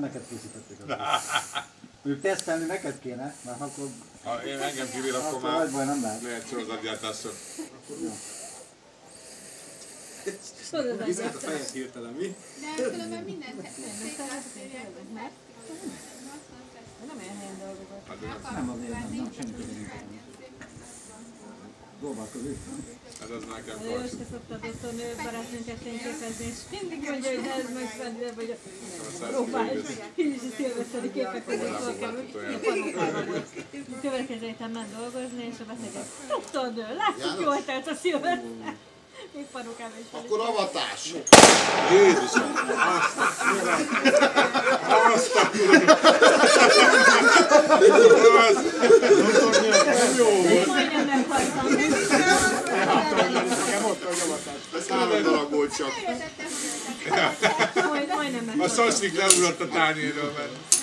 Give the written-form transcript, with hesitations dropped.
neked készítették az mondjuk tesztelni neked kéne, mert akkor... Ha én engem kivér, akkor már nagy baj nem lehet. lehet sorozatgyártásra. Viszont a fejet hirtelen, mi? De különben mindent szétlásztérják, hogy mert Nem olyan helyen dolgozott. Nem azért, nem semmi közben. Dolgálkozik. Ez az nekem A Jóska szoktad otthon barátnőnket fényképezni, és mindig mondja, hogy ez megszedve, vagy próbálj. Én is a szilveszteri képek között voltam, a panokában volt. Következő héten ment dolgozni, és a beszélget. Tudtad, láttuk, jól telt a szilveszter. Még panokában is. Akkor avatás! Jézusom! Azt a Majdnem meghaltam. Ez 3 darab volt csak. Majdnem meghaltam. a szaszlik leugrott a tányérról, mert...